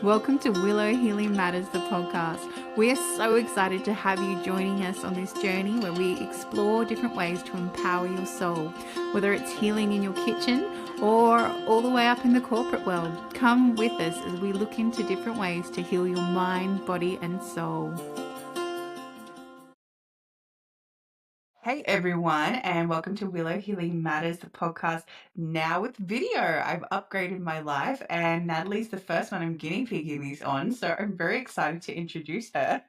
Welcome to Willow Healing Matters, the podcast. We are so excited to have you joining us on this journey where we explore different ways to empower your soul, whether it's healing in your kitchen or all the way up in the corporate world. Come with us as we look into different ways to heal your mind, body, and soul. Hey everyone, and welcome to Willow Healing Matters, the podcast now with video. I've upgraded my life, and Natalie's the first one I'm guinea pigging these on, so I'm very excited to introduce her.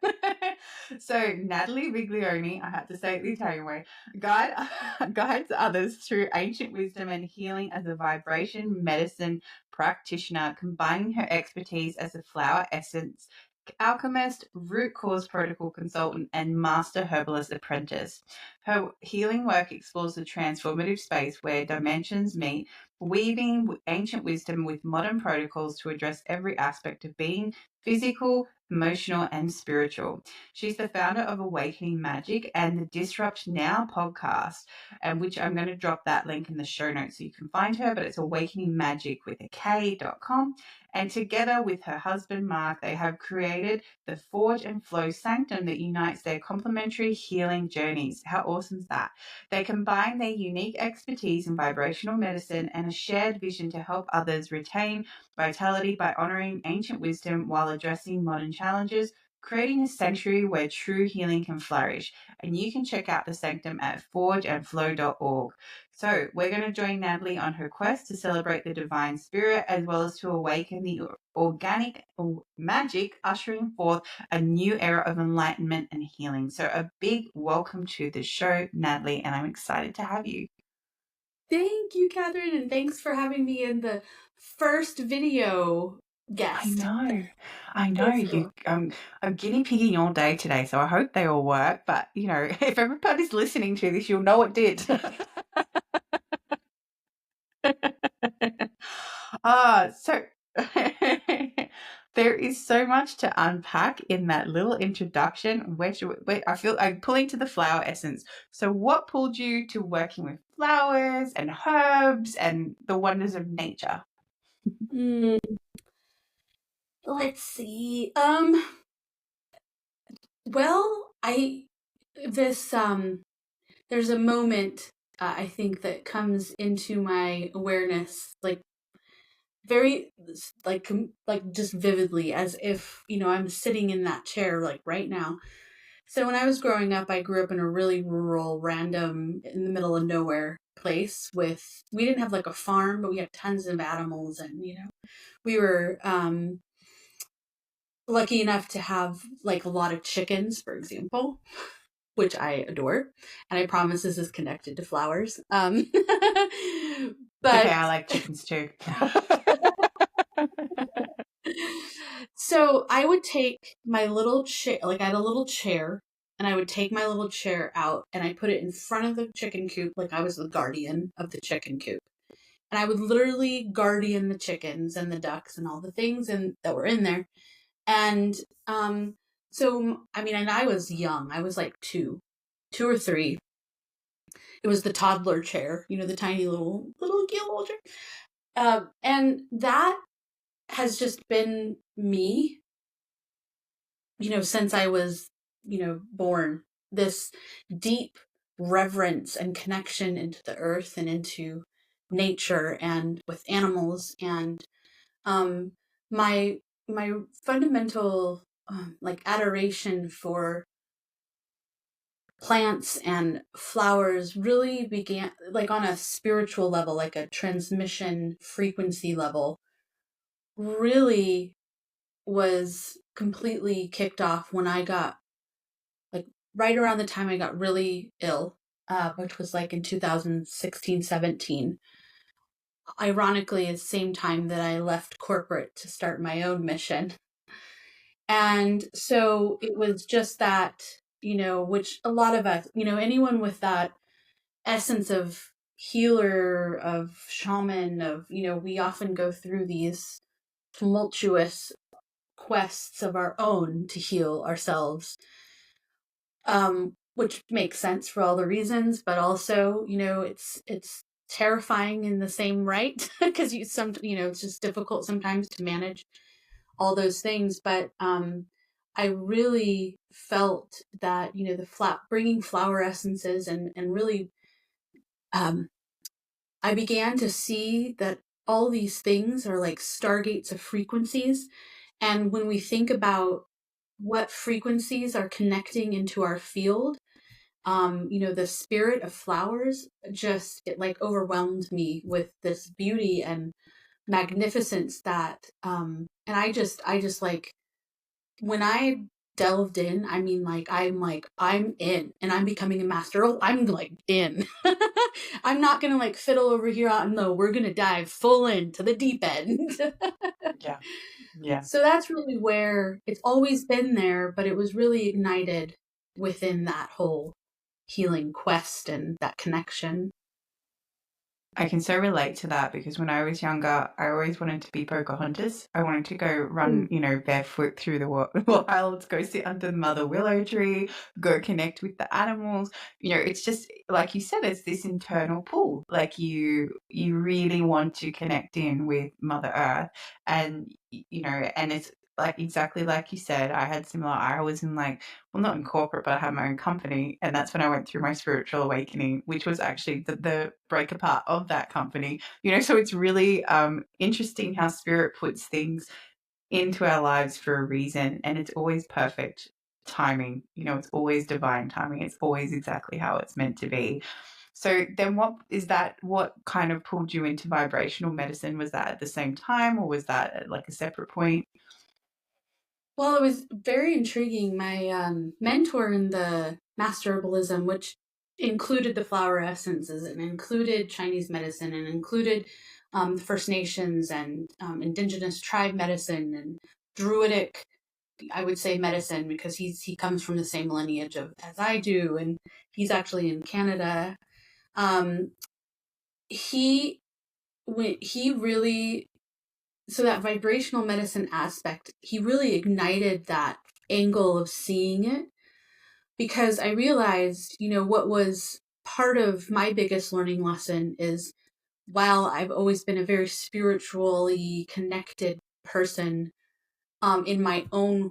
So, Natalie Viglione, I have to say it the Italian way, guides others through ancient wisdom and healing as a vibration medicine practitioner, combining her expertise as a flower essence alchemist, root cause protocol consultant, and master herbalist apprentice. Her healing work explores the transformative space where dimensions meet, weaving ancient wisdom with modern protocols to address every aspect of being physical, emotional, and spiritual. She's the founder of Awakening Magic and the Disrupt Now podcast, and which I'm going to drop that link in the show notes so you can find her, but it's awakeningmagic with a K.com. And together with her husband, Mark, they have created the Forge and Flow Sanctum that unites their complementary healing journeys. How awesome is that? They combine their unique expertise in vibrational medicine and a shared vision to help others retain vitality by honoring ancient wisdom while addressing modern challenges, creating a sanctuary where true healing can flourish. And you can check out the sanctum at forgeandflow.org. So we're going to join Natalie on her quest to celebrate the divine spirit as well as to awaken the organic magic, ushering forth a new era of enlightenment and healing. So a big welcome to the show, Natalie, and I'm excited to have you. Thank you, Catherine, and thanks for having me in the first video guest. I know. You, I'm guinea pigging all day today, so I hope they all work. But, you know, if everybody's listening to this, you'll know it did. So there is so much to unpack in that little introduction. I feel I'm pulling to the flower essence. So what pulled you to working with flowers and herbs and the wonders of nature? Let's see. Well, there's a moment I think that comes into my awareness, like very, like just vividly, as if I'm sitting in that chair, like right now. So when I was growing up, I grew up in a really rural, random, in the middle of nowhere place we didn't have like a farm, but we had tons of animals, and we were lucky enough to have like a lot of chickens, for example, which I adore. And I promise this is connected to flowers. Okay, But I like chickens too. so I would take my little chair, like I had a little chair, and I would take my little chair out and I put it in front of the chicken coop, like I was the guardian of the chicken coop. And I would literally guardian the chickens and the ducks and all the things that were in there. And so I mean, and I was young. I was like two or three. It was the toddler chair, the tiny little cute little chair. And that has just been me, since I was, born. This deep reverence and connection into the earth and into nature and with animals, and um, my my fundamental like adoration for plants and flowers really began like on a spiritual level, like a transmission frequency level, really was completely kicked off when I got like right around the time I got really ill, which was like in 2016-17. Ironically, at the same time that I left corporate to start my own mission. And so it was just that, which a lot of us, anyone with that essence of healer, of shaman, of, we often go through these tumultuous quests of our own to heal ourselves, which makes sense for all the reasons, but also, it's terrifying in the same right because it's just difficult sometimes to manage all those things. But I really felt that, bringing flower essences and really, um, I began to see that all these things are like stargates of frequencies. And when we think about what frequencies are connecting into our field, the spirit of flowers just, it like overwhelmed me with this beauty and magnificence that, and I just like, when I delved in, I mean, like, I'm in and I'm becoming a master. Oh, I'm like in. I'm not gonna like fiddle over here. No, we're gonna dive full into the deep end. Yeah. Yeah. So that's really where it's always been there, but it was really ignited within that whole healing quest and that connection. I can so relate to that because when I was younger, I always wanted to be Pocahontas. I wanted to go run, Mm. barefoot through the wilds, go sit under the mother willow tree, go connect with the animals. It's just like you said, it's this internal pull. Like you really want to connect in with Mother Earth, and and it's like exactly like you said. I had similar. I was in like, well, not in corporate, but I had my own company. And that's when I went through my spiritual awakening, which was actually the break apart of that company. So it's really interesting how spirit puts things into our lives for a reason. And it's always perfect timing. It's always divine timing. It's always exactly how it's meant to be. So then what kind of pulled you into vibrational medicine? Was that at the same time or was that at like a separate point? Well, it was very intriguing. My mentor in the master herbalism, which included the flower essences and included Chinese medicine and included First Nations and indigenous tribe medicine and Druidic, I would say, medicine, because he comes from the same lineage of as I do, and he's actually in Canada. Um, he he really, so that vibrational medicine aspect, he really ignited that angle of seeing it, because I realized, what was part of my biggest learning lesson is, while I've always been a very spiritually connected person, in my own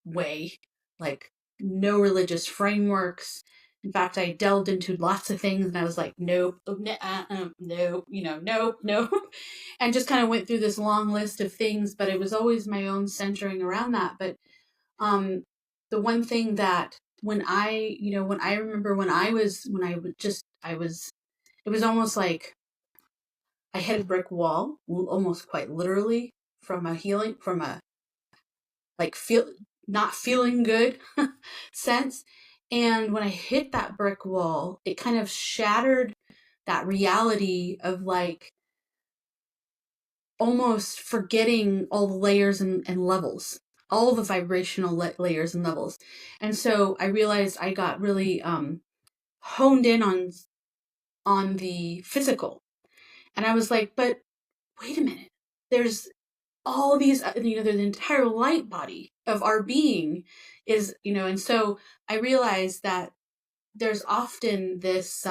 way, like no religious frameworks. In fact, I delved into lots of things and I was like, nope, no, nope, nope. And just kind of went through this long list of things, but it was always my own centering around that. But um, the one thing that when I remember when I would just, I was, it was almost like I hit a brick wall, almost quite literally, from a like feel not feeling good sense. And when I hit that brick wall, it kind of shattered that reality of like almost forgetting all the layers and levels, all the vibrational layers and levels. And so I realized I got really honed in on the physical. And I was like, but wait a minute. There's all these, there's the entire light body of our being is, and so I realized that there's often this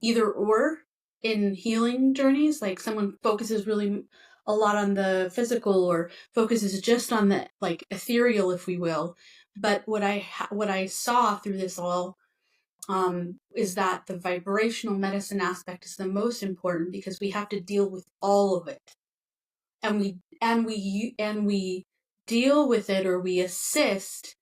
either or in healing journeys. Like someone focuses really a lot on the physical or focuses just on the like ethereal, if we will. But what I saw through this all is that the vibrational medicine aspect is the most important, because we have to deal with all of it, and we deal with it, or we assist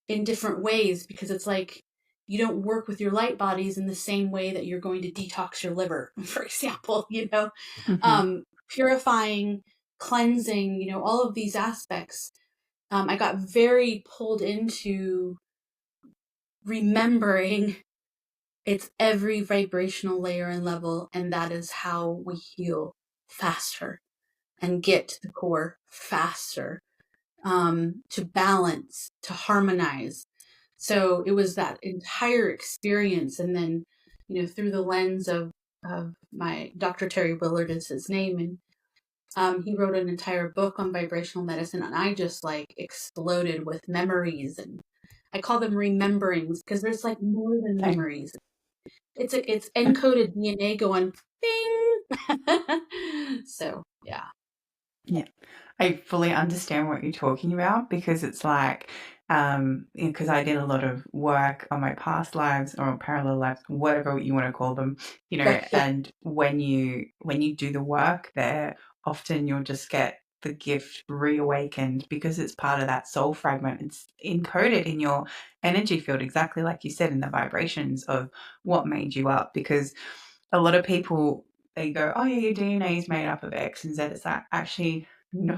in different ways, because it's like you don't work with your light bodies in the same way that you're going to detox your liver, for example, Hmm. purifying, cleansing, all of these aspects. I got very pulled into remembering it's every vibrational layer and level, and that is how we heal faster and get to the core faster, to balance, to harmonize. So it was that entire experience. And then, through the lens of my Dr. Terry Willard is his name. And he wrote an entire book on vibrational medicine. And I just like exploded with memories. And I call them rememberings, because there's like more than Same. memories. It's encoded DNA going bing. So yeah. Yeah, I fully understand what you're talking about because it's like, because I did a lot of work on my past lives or parallel lives, whatever you want to call them, Right. Yeah. and when you do the work there, often you'll just get the gift reawakened because it's part of that soul fragment. It's encoded in your energy field, exactly like you said, in the vibrations of what made you up. Because a lot of people, they go, oh yeah, your DNA is made up of X and Z. It's like, actually, no,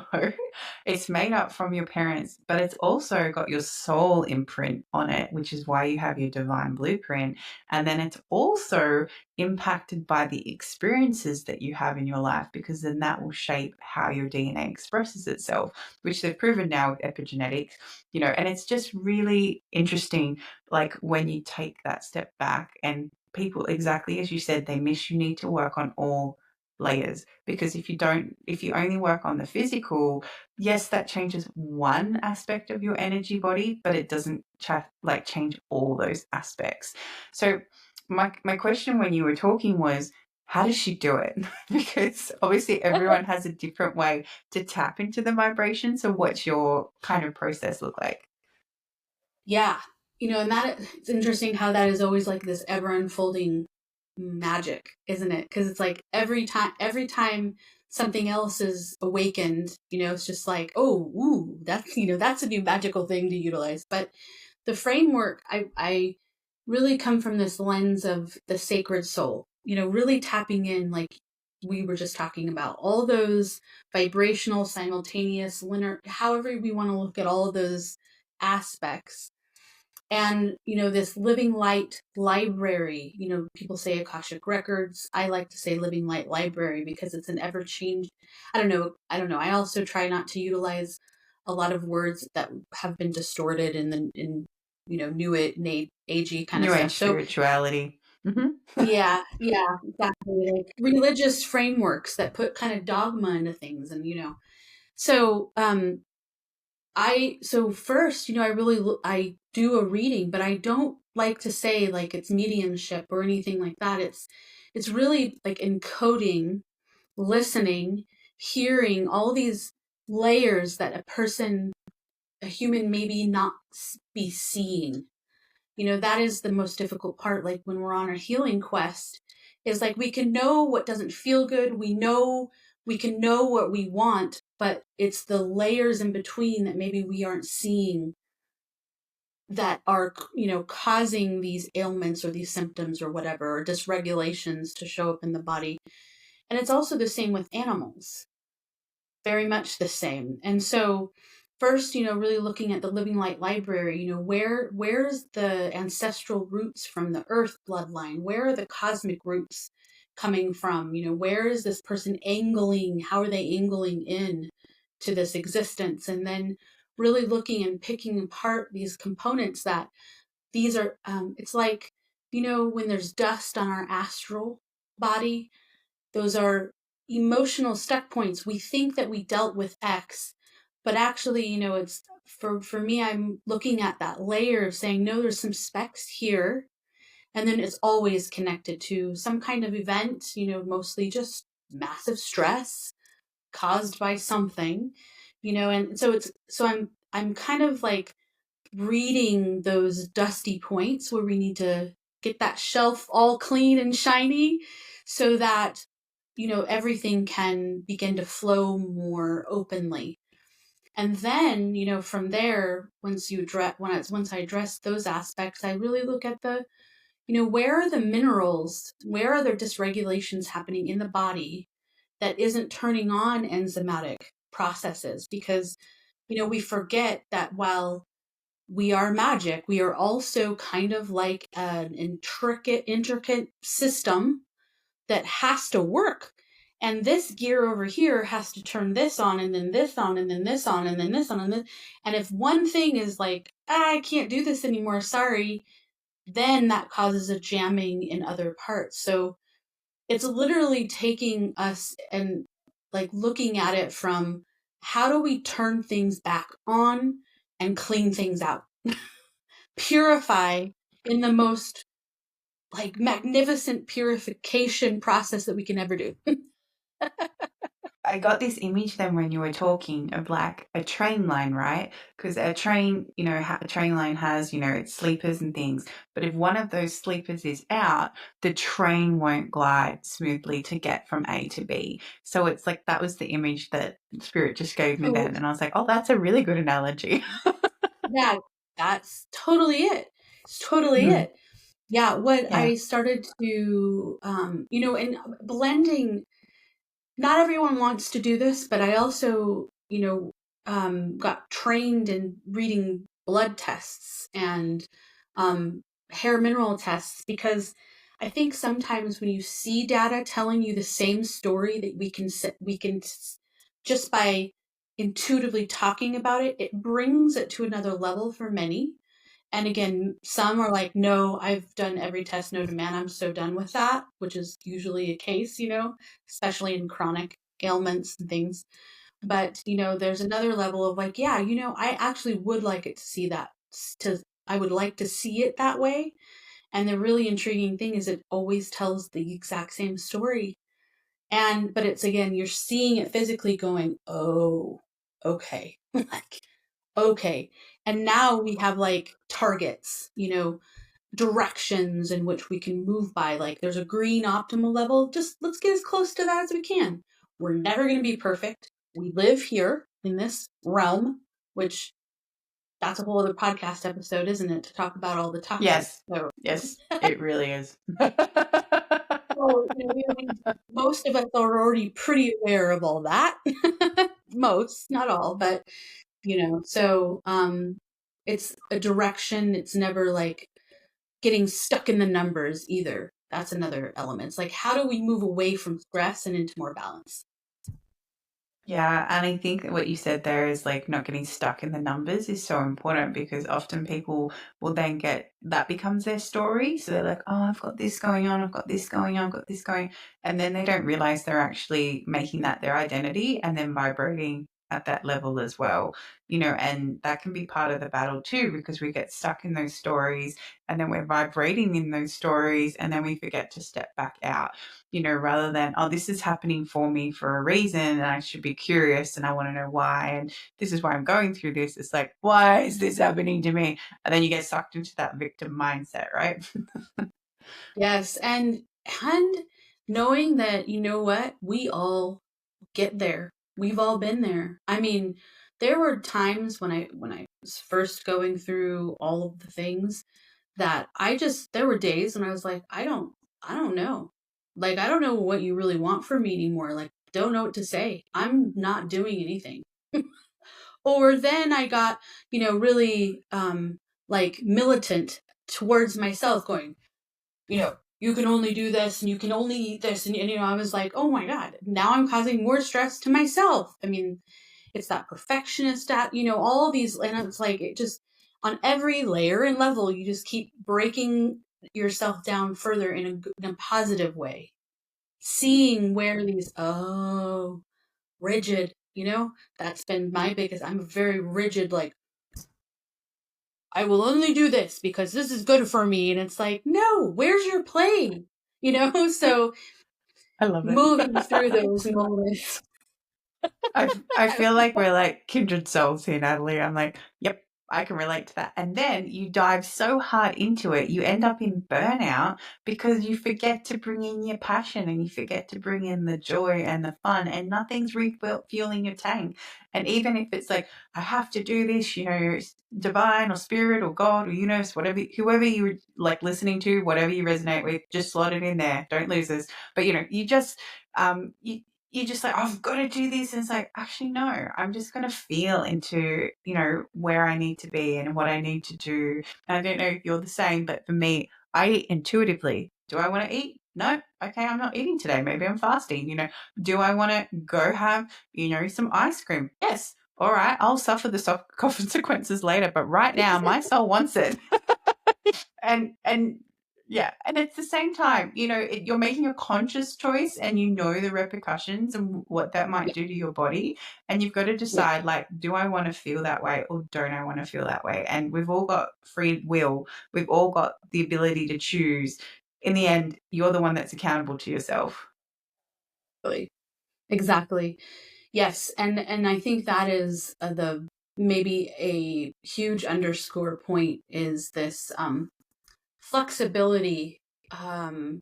it's made up from your parents, but it's also got your soul imprint on it, which is why you have your divine blueprint. And then it's also impacted by the experiences that you have in your life, because then that will shape how your DNA expresses itself, which they've proven now with epigenetics, and it's just really interesting, like when you take that step back and people, exactly as you said, they miss, you need to work on all layers, because if you only work on the physical, yes, that changes one aspect of your energy body, but it doesn't change all those aspects. So my question when you were talking was, how does she do it? Because obviously everyone has a different way to tap into the vibration. So what's your kind of process look like? Yeah. And that it's interesting how that is always like this ever unfolding magic, isn't it? Because it's like every time something else is awakened, it's just like, oh, ooh, that's a new magical thing to utilize. But the framework, I really come from this lens of the sacred soul, really tapping in, like we were just talking about, all those vibrational, simultaneous, linear, however we want to look at all of those aspects. And this living light library, people say Akashic records, I like to say living light library because it's an ever change. I don't know, I also try not to utilize a lot of words that have been distorted in new agey kind of New stuff. age So spirituality. yeah, yeah, exactly, like religious frameworks that put kind of dogma into things. And so so first, I do a reading, but I don't like to say like it's mediumship or anything like that. It's really like encoding, listening, hearing all these layers that a human maybe not be seeing. That is the most difficult part. Like when we're on a healing quest, is like we can know what doesn't feel good. We can know what we want, but it's the layers in between that maybe we aren't seeing that are, causing these ailments or these symptoms or whatever, or dysregulations to show up in the body. And it's also the same with animals, very much the same. And so first, really looking at the living light library, where's the ancestral roots from the earth bloodline? Where are the cosmic roots coming from? Where is this person angling? How are they angling in to this existence? And then really looking and picking apart these components that these are, it's like, when there's dust on our astral body, those are emotional stuck points. We think that we dealt with X, but actually, it's for me, I'm looking at that layer of saying, no, there's some specks here. And then it's always connected to some kind of event, mostly just massive stress caused by something, and I'm kind of like reading those dusty points where we need to get that shelf all clean and shiny so that everything can begin to flow more openly. And then from there, once I address those aspects, I really look at the where are the minerals, where are there dysregulations happening in the body that isn't turning on enzymatic processes. Because we forget that while we are magic, we are also kind of like an intricate system that has to work. And this gear over here has to turn this on, and then this on, and then this on, and then this on, and this. And if one thing is like, I can't do this anymore, sorry, then that causes a jamming in other parts. So it's literally taking us and like looking at it from, how do we turn things back on and clean things out? Purify in the most like magnificent purification process that we can ever do. I got this image then when you were talking of like a train line, right? Because a train, a train line has, its sleepers and things. But if one of those sleepers is out, the train won't glide smoothly to get from A to B. So it's like that was the image that Spirit just gave me So then. And I was like, oh, that's a really good analogy. yeah, that's totally it. It's totally Mm, it. Yeah, what yeah. I started to, and blending, not everyone wants to do this, but I also, got trained in reading blood tests and um, hair mineral tests because I think sometimes when you see data telling you the same story that just by intuitively talking about it, it brings it to another level for many. And again, some are like, no, I've done every test known to man. I'm so done with that, which is usually a case, especially in chronic ailments and things. But, there's another level of like, yeah, I actually would like it to see that I would like to see it that way. And the really intriguing thing is it always tells the exact same story. But it's again, you're seeing it physically going, oh, okay. Like, okay. And now we have like targets, directions in which we can move by. Like there's a green optimal level. Just let's get as close to that as we can. We're never going to be perfect. We live here in this realm, which that's a whole other podcast episode, isn't it? To talk about all the toxins. Yes. So, Yes, it really is. so most of us are already pretty aware of all that. Most, not all, but it's a direction. It's never like getting stuck in the numbers either. That's another element. It's like, how do we move away from stress and into more balance? Yeah, and I think what you said there is like not getting stuck in the numbers is so important because often people will then get that becomes their story. So they're like, oh, I've got this going on, I've got this going on, I've got this going. And then they don't realize they're actually making that their identity and then vibrating at that level as well, and that can be part of the battle too because we get stuck in those stories and then we're vibrating in those stories and then we forget to step back out, rather than, oh, this is happening for me for a reason and I should be curious and I want to know why. And this is why I'm going through this. It's like, why is this happening to me? And then you get sucked into that victim mindset, right? Yes, and knowing that you know what, we all get there. We've all been there. I mean, there were times when I was first going through all of the things that there were days when I was like, I don't know. Like I don't know what you really want from me anymore. Like don't know what to say. I'm not doing anything. Or then I got, really like militant towards myself going, you can only do this and you can only eat this and I was like, "Oh my god, now I'm causing more stress to myself." I mean, it's that perfectionist at, all these and it's like it just on every layer and level you just keep breaking yourself down further in a positive way. Seeing where rigid, that's been my biggest I'm very rigid like I will only do this because this is good for me. And it's like, no, where's your play? So I love it. moving through those moments. I feel like we're like kindred souls here, Natalie. I'm like, yep, I can relate to that. And then you dive so hard into it, you end up in burnout because you forget to bring in your passion and you forget to bring in the joy and the fun, and nothing's refueling your tank. And even if it's like, I have to do this, it's divine or spirit or God or universe, whatever, whoever you like listening to, whatever you resonate with, just slot it in there. Don't lose this. But you just, you're just like, oh, I've got to do this. And it's like, actually, no, I'm just going to feel into, where I need to be and what I need to do. And I don't know if you're the same, but for me, I eat intuitively. Do I want to eat? No. Okay, I'm not eating today. Maybe I'm fasting. Do I want to go have, some ice cream? Yes. All right, I'll suffer the consequences later. But right now, my soul wants it. And yeah, and at the same time, you're making a conscious choice and you know the repercussions and what that might Yeah, do to your body, and you've got to yeah, decide, like, do I want to feel that way or don't I want to feel that way? And we've all got free will. We've all got the ability to choose. In the end, you're the one that's accountable to yourself. really. Exactly. Yes, and I think that is the maybe a huge underscore point is this flexibility. Um,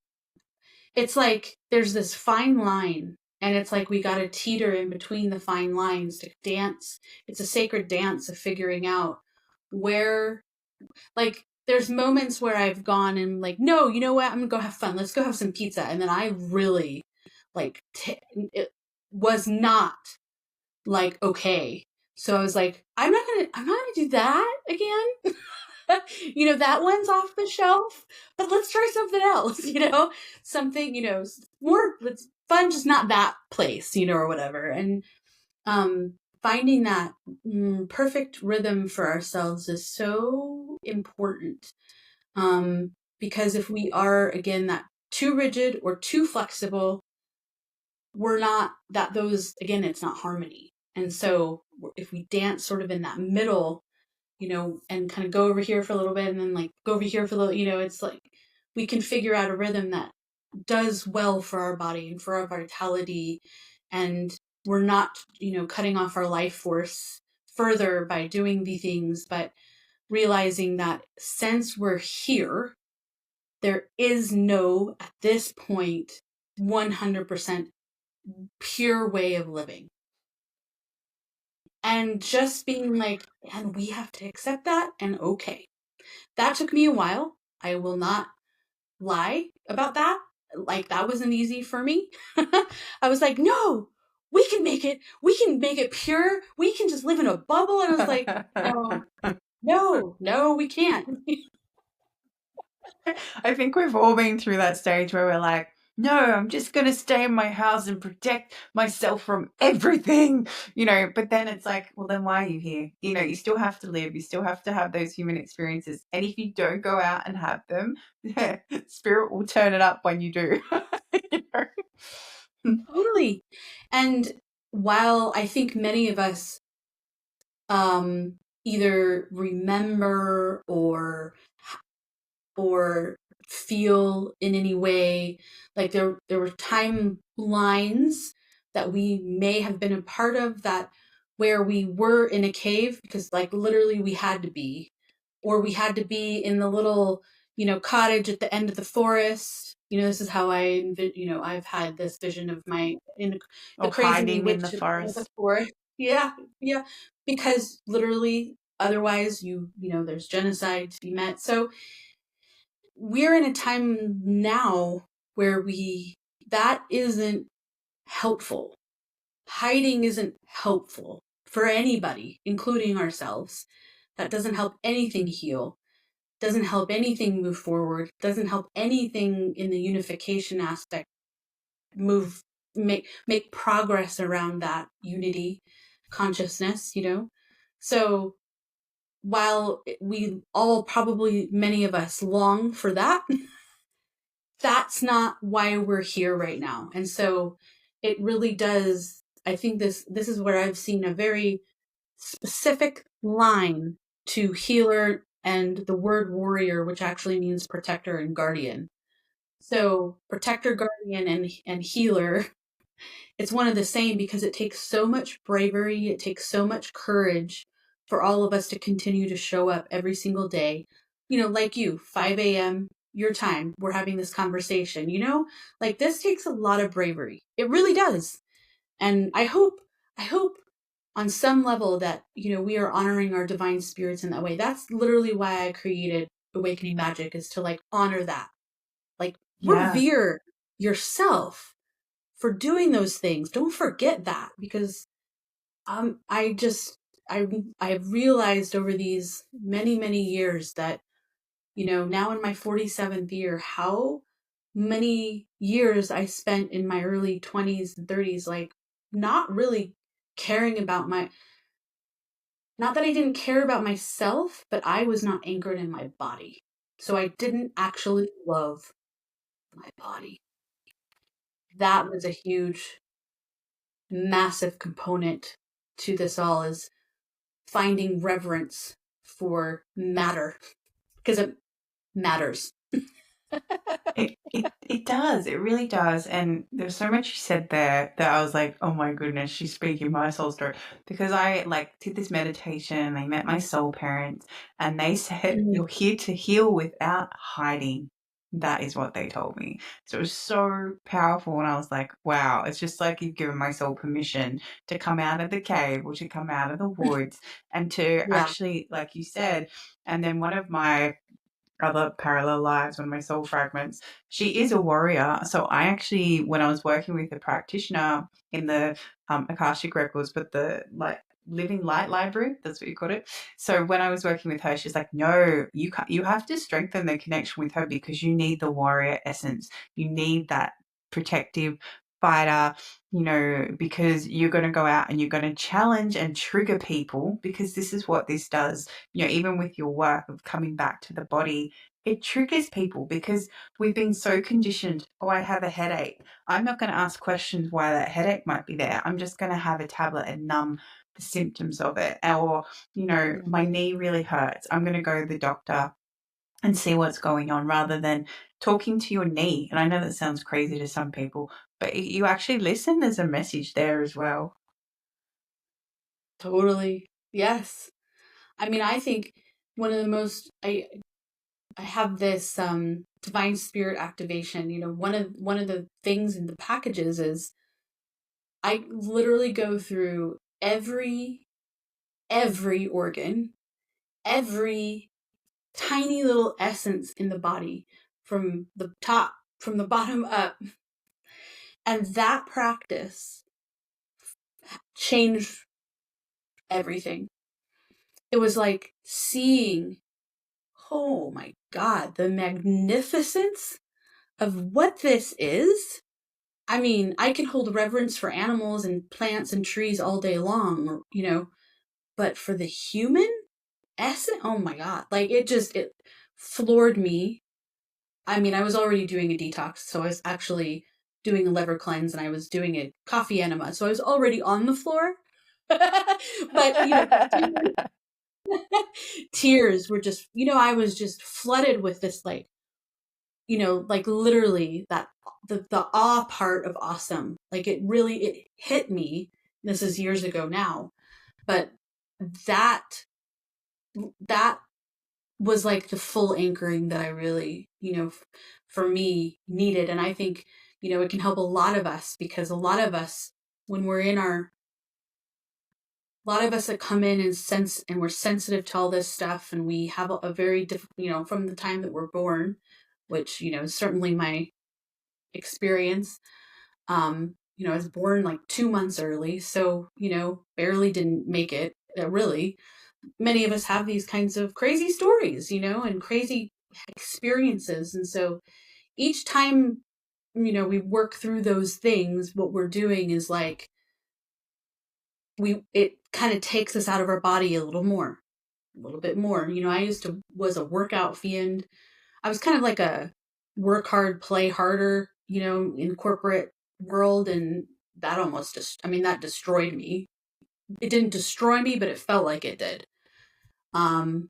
it's like there's this fine line, and it's like we got to teeter in between the fine lines to dance. It's a sacred dance of figuring out where, like, there's moments where I've gone and like, no, you know what? I'm gonna go have fun. Let's go have some pizza, and then I really like it was not like okay. So I was like, I'm not gonna do that again. That one's off the shelf, but let's try something else, something, more, it's fun, just not that place, or whatever. And um, finding that perfect rhythm for ourselves is so important. Because if we are, again, that too rigid or too flexible, we're not that those, again, it's not harmony. And so if we dance sort of in that middle, and kind of go over here for a little bit and then like go over here for a little, it's like we can figure out a rhythm that does well for our body and for our vitality. And we're not, cutting off our life force further by doing the things, but realizing that since we're here, there is no, at this point, 100% pure way of living. And just being like, and we have to accept that, and okay. That took me a while. I will not lie about that. Like, that wasn't easy for me. I was like, no, we can make it. We can make it pure. We can just live in a bubble. And I was like, no, no, no, we can't. I think we've all been through that stage where we're like, no, I'm just going to stay in my house and protect myself from everything, but then it's like, well, then why are you here? You still have to live. You still have to have those human experiences. And if you don't go out and have them, spirit will turn it up when you do. you know? Totally. And while I think many of us um, either remember or feel in any way like there were timelines that we may have been a part of that where we were in a cave because like literally we had to be, or we had to be in the little cottage at the end of the forest. This is how I've had this vision of my in the Or crazily hiding in the witch at the end of the forest. forest. Yeah, yeah, because literally otherwise there's genocide to be met. So we're in a time now where that isn't helpful. Hiding isn't helpful for anybody, including ourselves. That doesn't help anything heal, doesn't help anything move forward, doesn't help anything in the unification aspect move, make progress around that unity consciousness. So while we all, probably many of us, long for that, that's not why we're here right now. And so it really does, I think this is where I've seen a very specific line to healer and the word warrior, which actually means protector and guardian. So protector, guardian, and healer, it's one of the same because it takes so much bravery, it takes so much courage for all of us to continue to show up every single day. Like you, 5 a.m., your time, we're having this conversation, like this takes a lot of bravery. It really does. And I hope on some level that, we are honoring our divine spirits in that way. That's literally why I created Awakening Magic, is to like honor that. Like Yeah. revere yourself for doing those things. Don't forget that, because I just I've realized over these many many years that now in my 47th year how many years I spent in my early 20s and 30s like not really caring about my, not that I didn't care about myself, but I was not anchored in my body. So I didn't actually love my body. That was a huge massive component to this all, is finding reverence for matter, because it matters. It does. It really does. And there's so much you said there that I was like, oh my goodness, she's speaking my soul story. Because I like did this meditation, I met my soul parents, and they said, Mm, you're here to heal without hiding. That is what they told me. So it was so powerful. And I was like, wow, it's just like you've given my soul permission to come out of the cave or to come out of the woods and to yeah. actually, like you said, and then one of my other parallel lives, one of my soul fragments. She is a warrior. So I actually, when I was working with a practitioner in the Akashic records, but the like living light library, that's what you called it. So when I was working with her, she's like, no, you have to strengthen the connection with her because you need the warrior essence. You need that protective fighter, because you're going to go out and you're going to challenge and trigger people because this is what this does. Even with your work of coming back to the body, it triggers people because we've been so conditioned. Oh, I have a headache. I'm not going to ask questions why that headache might be there. I'm just going to have a tablet and numb the symptoms of it. Or, my knee really hurts. I'm going to go to the doctor and see what's going on rather than talking to your knee. And I know that sounds crazy to some people, but you actually listen. There's a message there as well. Totally. Yes. I mean, I think one of the most I have this divine spirit activation. One of the things in the packages is I literally go through every organ, every tiny little essence in the body from the top, from the bottom up. And that practice changed everything. It was like seeing, oh my God, the magnificence of what this is. I mean, I can hold reverence for animals and plants and trees all day long, but for the human essence, oh my God, like it floored me. I mean, I was already doing a detox, so I was actually doing a liver cleanse and I was doing a coffee enema, so I was already on the floor. But, tears were just, I was just flooded with this, like, like literally that the awe part of awesome. Like it hit me. This is years ago now, but that that was like the full anchoring that I really, for me needed. And I think, it can help a lot of us because a lot of us, when we're in our, a lot of us that come in and sense and we're sensitive to all this stuff and we have a very different, from the time that we're born, which, is certainly my experience. I was born like 2 months early, so, barely didn't make it, really. Many of us have these kinds of crazy stories, and crazy experiences. And so each time, we work through those things, what we're doing is like, it kind of takes us out of our body a little bit more. Was a workout fiend. I was kind of like a work hard, play harder, in corporate world. And that almost just, I mean, that destroyed me. It didn't destroy me, but it felt like it did. And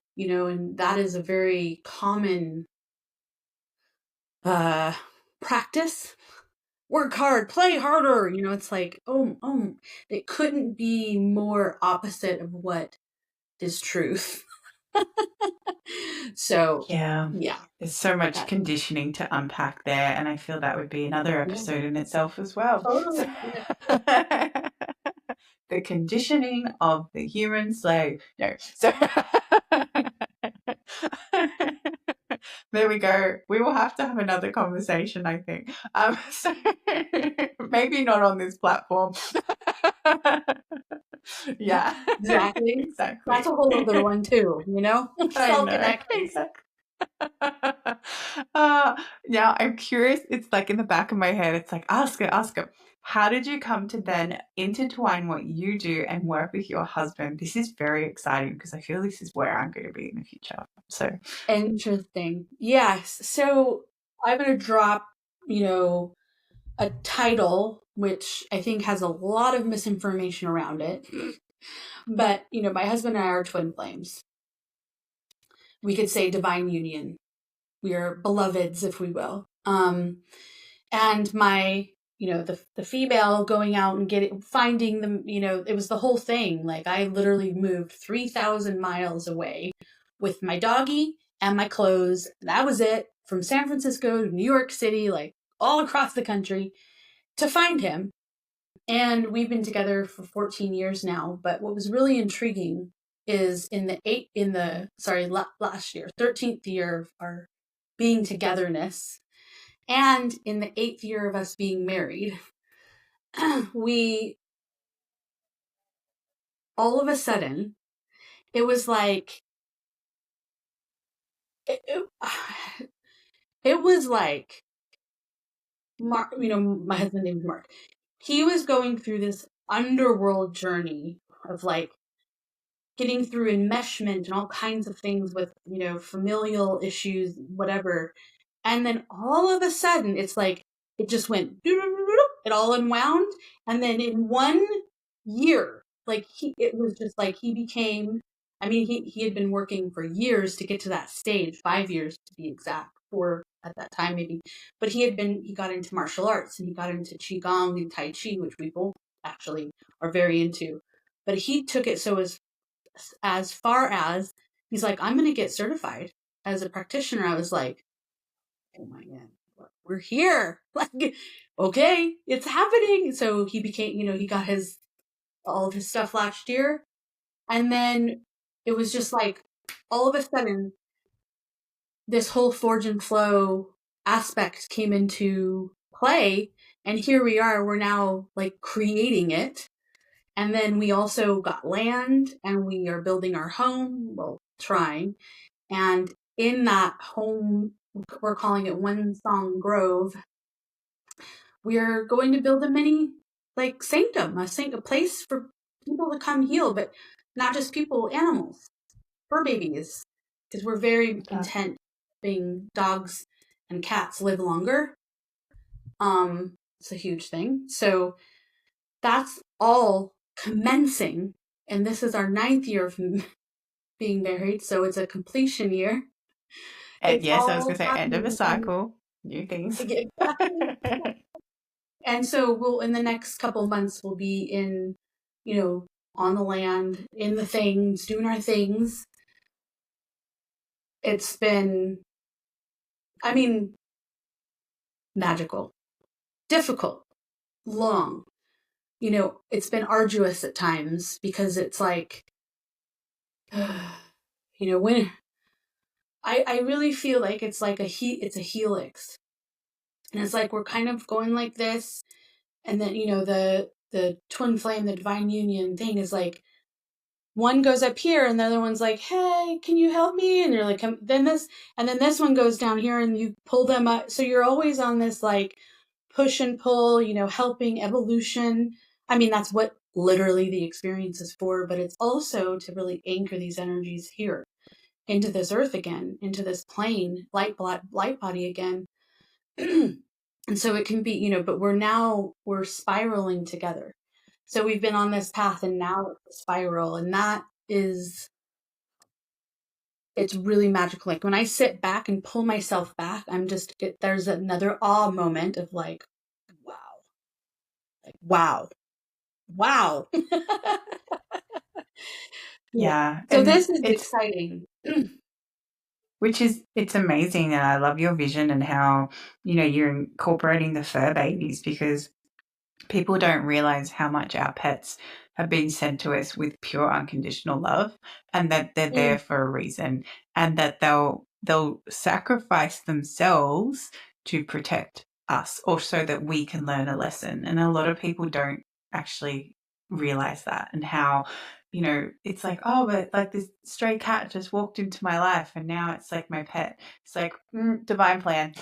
that is a very common uh practice. Work hard, play harder. It's like, oh, it couldn't be more opposite of what is truth. So, Yeah. yeah, There's so much that, conditioning to unpack there, and I feel that would be another yeah, episode in itself as well. So, totally. Yeah. the conditioning of the human slave. No, so there we go. We will have to have another conversation, I think. So maybe not on this platform. Yeah, Exactly. That's exactly. a whole other one too, I cell know, connections. exactly. uh, Now I'm curious. It's like in the back of my head. It's like ask her. How did you come to then intertwine what you do and work with your husband? This is very exciting because I feel this is where I'm going to be in the future. So, Interesting. Yes. So I'm going to drop, you know, a title which I think has a lot of misinformation around it. But, my husband and I are twin flames. We could say divine union. We are beloveds, if we will. And my, the female going out and finding them, it was the whole thing. Like, I literally moved 3,000 miles away with my doggy and my clothes. That was it, from San Francisco to New York City, like all across the country, to find him. And we've been together for 14 years now. But what was really intriguing is last year, 13th year of our being togetherness, and in the 8th year of us being married, we all of a sudden, it was like, it, it was like, Mark, my husband's name is Mark. He was going through this underworld journey of like getting through enmeshment and all kinds of things with, familial issues, whatever. And then all of a sudden, it's like, it just went, it all unwound. And then in 1 year, like, it was just like he became, I mean, he had been working for years to get to that stage, 5 years to be exact, or at that time maybe. But he got into martial arts, and he got into Qigong and Tai Chi, which we both actually are very into. But he took it so as far as he's like, I'm going to get certified as a practitioner. I was like, oh my God, we're here. Like, okay, it's happening. So he became, he got all of his stuff last year. And then it was just like, all of a sudden, this whole Forge and Flow aspect came into play. And here we are, we're now like creating it. And then we also got land, and we are building our home, well, trying. And in that home, we're calling it One Song Grove, we're going to build a mini, like, sanctum, a place for people to come heal, but not just people, animals, fur babies, because we're very content being dogs and cats live longer. It's a huge thing. So that's all commencing, and this is our 9th year of being married, so it's a completion year. It's Yes, I was going all to say end of a happening cycle, new things. exactly. And so in the next couple of months, we'll be on the land, in the things, doing our things. It's been, I mean, magical, difficult, long. It's been arduous at times, because it's like, when I really feel like it's like it's a helix. And it's like we're kind of going like this, and then the twin flame, the divine union thing is like, one goes up here and the other one's like, hey, can you help me? And you're like, then this one goes down here, and you pull them up. So you're always on this like push and pull, helping evolution. I mean, that's what literally the experience is for, but it's also to really anchor these energies here into this earth again, into this plane, light body again. And so it can be, but we're spiraling together. So we've been on this path, and now it's a spiral, and it's really magical. Like, when I sit back and pull myself back, there's another awe moment of like, wow, wow. Yeah. Yeah, So and this is exciting. it's amazing, and I love your vision and how, you're incorporating the fur babies, because people don't realize how much our pets have been sent to us with pure unconditional love, and that they're there for a reason, and that they'll sacrifice themselves to protect us, or so that we can learn a lesson. And a lot of people don't actually realize that, and how, it's like, oh, but like this stray cat just walked into my life and now it's like my pet. It's like, divine plan.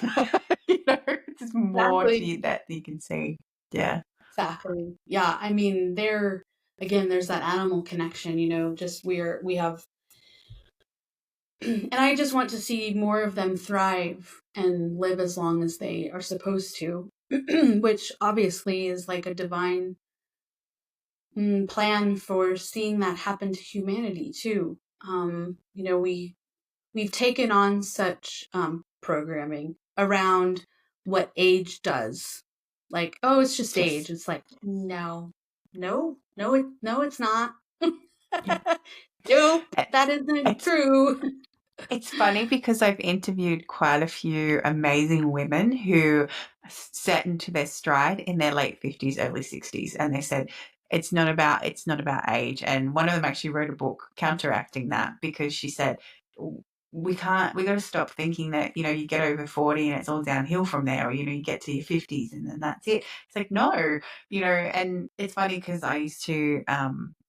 There's more to Exactly. you that you can see. Yeah. Exactly. Yeah. I mean, there's that animal connection, just we have, and I just want to see more of them thrive and live as long as they are supposed to, which obviously is like a divine plan for seeing that happen to humanity too. we've taken on such programming around what age does. Like, oh, it's just Yes. age. It's like, no, no, it's not. Yeah. Nope, It- that isn't It's true. It's funny because I've interviewed quite a few amazing women who set into their stride in their late 50s, early 60s, and they said it's not about age. And one of them actually wrote a book counteracting that because she said we got to stop thinking that you get over 40 and it's all downhill from there, or you get to your 50s and then that's it. It's like no, and it's funny because I used to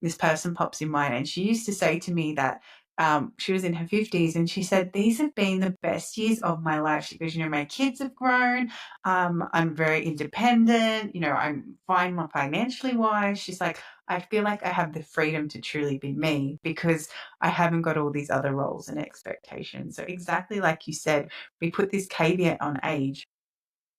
this person pops in mind, and she used to say to me that she was in her 50s and she said, these have been the best years of my life. She goes, my kids have grown. I'm very independent. I'm fine financially wise. She's like, I feel like I have the freedom to truly be me because I haven't got all these other roles and expectations. So exactly like you said, we put this caveat on age.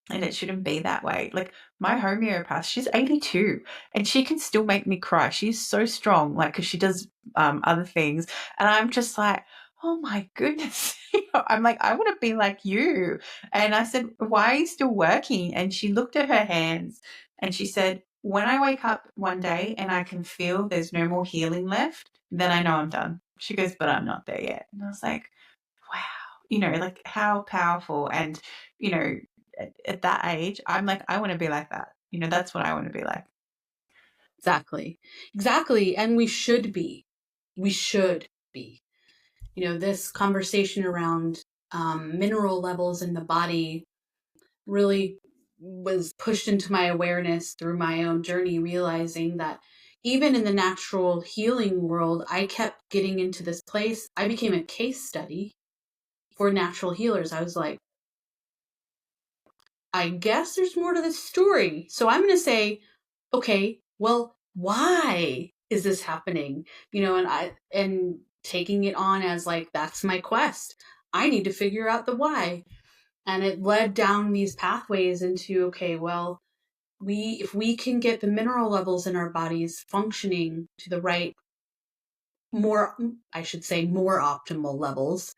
And it shouldn't be that way. Like my homeopath, she's 82 and she can still make me cry. She's so strong, like, because she does other things. And I'm just like, oh my goodness. I'm like, I want to be like you. And I said, why are you still working? And she looked at her hands and she said, when I wake up one day and I can feel there's no more healing left, then I know I'm done. She goes, but I'm not there yet. And I was like, wow, like how powerful. And, you know, at that age, I'm like, I want to be like that. That's what I want to be like. Exactly. Exactly. And we should be. We should be. This conversation around mineral levels in the body really was pushed into my awareness through my own journey, realizing that even in the natural healing world, I kept getting into this place. I became a case study for natural healers. I was like, I guess there's more to this story. So I'm going to say, okay, well, why is this happening? And taking it on as like, that's my quest. I need to figure out the why. And it led down these pathways into, okay, well, if we can get the mineral levels in our bodies functioning to the right, more, I should say, more optimal levels,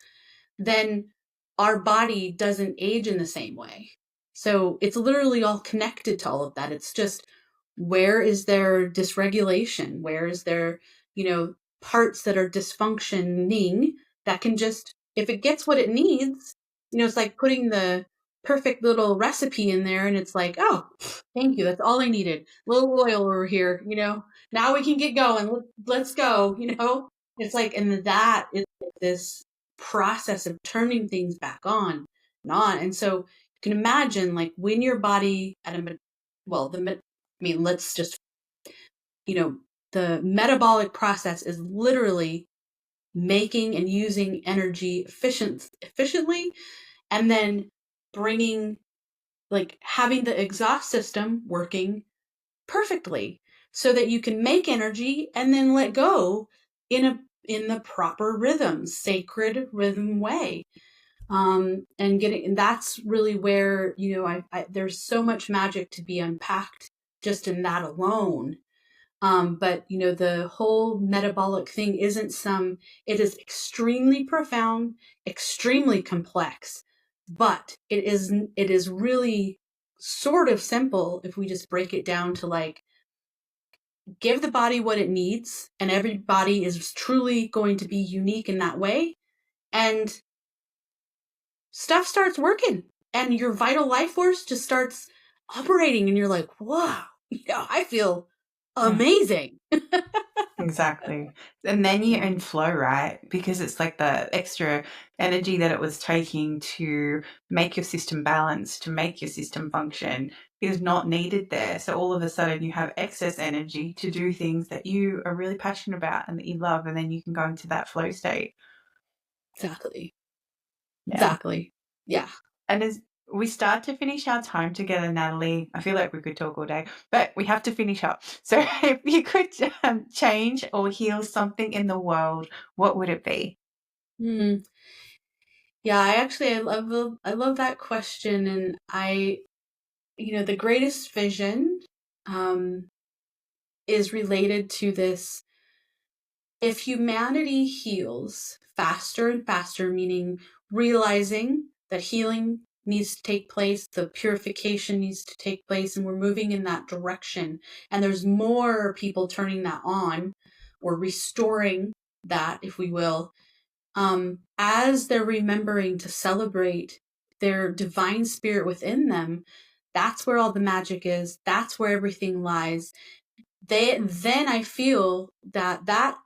then our body doesn't age in the same way. So it's literally all connected to all of that. It's just, where is there dysregulation? Where is there, parts that are dysfunctioning that can just, if it gets what it needs, it's like putting the perfect little recipe in there and it's like, oh, thank you. That's all I needed. A little oil over here, now we can get going. Let's go, It's like, and that is this process of turning things back on and on. And so you can imagine, like, when your body let's just, the metabolic process is literally making and using energy efficiently, and then bringing, like, having the exhaust system working perfectly so that you can make energy and then let go in the proper rhythm, sacred rhythm way. And that's really where, there's so much magic to be unpacked just in that alone. But the whole metabolic thing it is extremely profound, extremely complex, but it is really sort of simple if we just break it down to, like, give the body what it needs, and every body is truly going to be unique in that way. And stuff starts working and your vital life force just starts operating and you're like, wow, I feel Yeah, amazing. exactly. And then you're in flow, right? Because it's like the extra energy that it was taking to make your system balance, to make your system function, is not needed there. So all of a sudden you have excess energy to do things that you are really passionate about and that you love, and then you can go into that flow state. Exactly. Yeah. Exactly. Yeah. And as we start to finish our time together, Natalie, I feel like we could talk all day, but we have to finish up. So if you could change or heal something in the world, what would it be? Hmm. Yeah, I love that question. And the greatest vision um is related to this. If humanity heals faster and faster, meaning realizing that healing needs to take place, the purification needs to take place, and we're moving in that direction. And there's more people turning that on or restoring that, if we will, as they're remembering to celebrate their divine spirit within them. That's where all the magic is. That's where everything lies. Then I feel that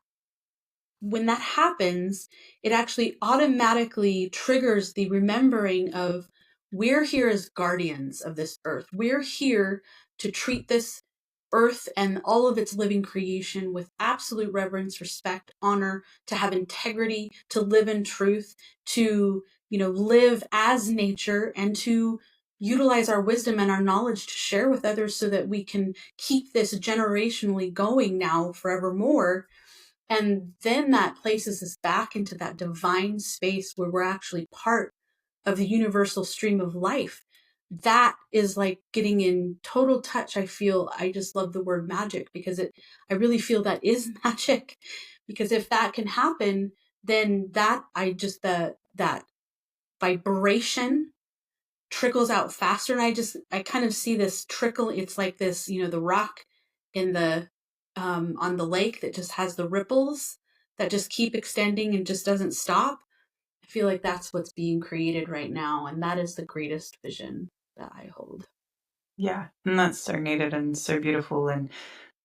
when that happens, it actually automatically triggers the remembering of, we're here as guardians of this earth. We're here to treat this earth and all of its living creation with absolute reverence, respect, honor, to have integrity, to live in truth, to, live as nature, and to utilize our wisdom and our knowledge to share with others so that we can keep this generationally going now forevermore. And then that places us back into that divine space where we're actually part of the universal stream of life. That is like getting in total touch. I just love the word magic, because I really feel that is magic. Because if that can happen, then that vibration trickles out faster. And I kind of see this trickle. It's like this, the rock in the on the lake that just has the ripples that just keep extending and just doesn't stop. I feel like that's what's being created right now, and that is the greatest vision that I hold. Yeah, and that's so needed and so beautiful. And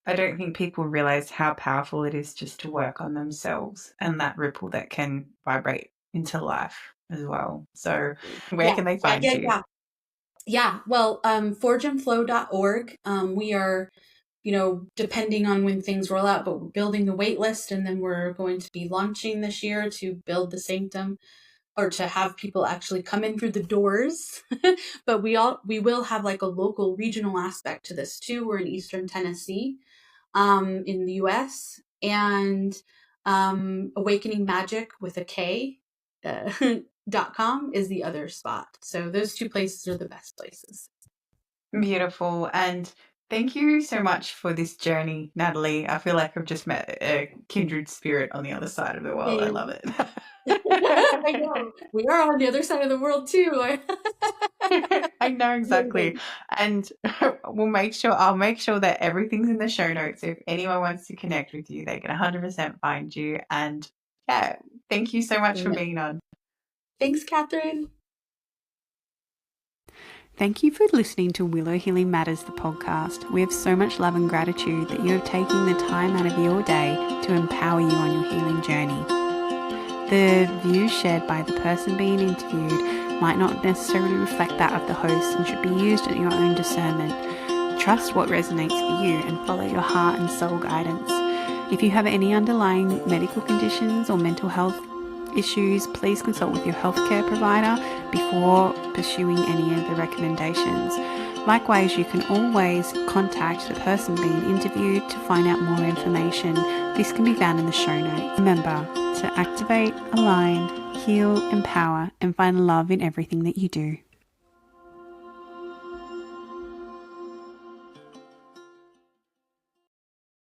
I don't think people realize how powerful it is just to work on themselves and that ripple that can vibrate into life as well. So, where Yeah, can they yeah, find yeah, you? yeah. Yeah, well, forgeandflow.org. We are, depending on when things roll out, but we're building the wait list, and then we're going to be launching this year to build the sanctum, or to have people actually come in through the doors. But we will have like a local regional aspect to this too. We're in Eastern Tennessee, in the US, and Awakening Magic with a K, .com is the other spot. So those two places are the best places. Beautiful. And thank you so much for this journey, Natalie. I feel like I've just met a kindred spirit on the other side of the world. I love And I it. know we are on the other side of the world too. I know exactly. Amazing. And I'll make sure that everything's in the show notes. So if anyone wants to connect with you, they can 100% find you. And yeah, thank you so much for being on. Thanks, Catherine. Thank you for listening to Willow Healing Matters, the podcast. We have so much love and gratitude that you have taken the time out of your day to empower you on your healing journey. The views shared by the person being interviewed might not necessarily reflect that of the host and should be used at your own discernment. Trust what resonates for you and follow your heart and soul guidance. If you have any underlying medical conditions or mental health issues, please consult with your healthcare provider before pursuing any of the recommendations. Likewise, you can always contact the person being interviewed to find out more information. This can be found in the show notes. Remember to activate, align, heal, empower, and find love in everything that you do.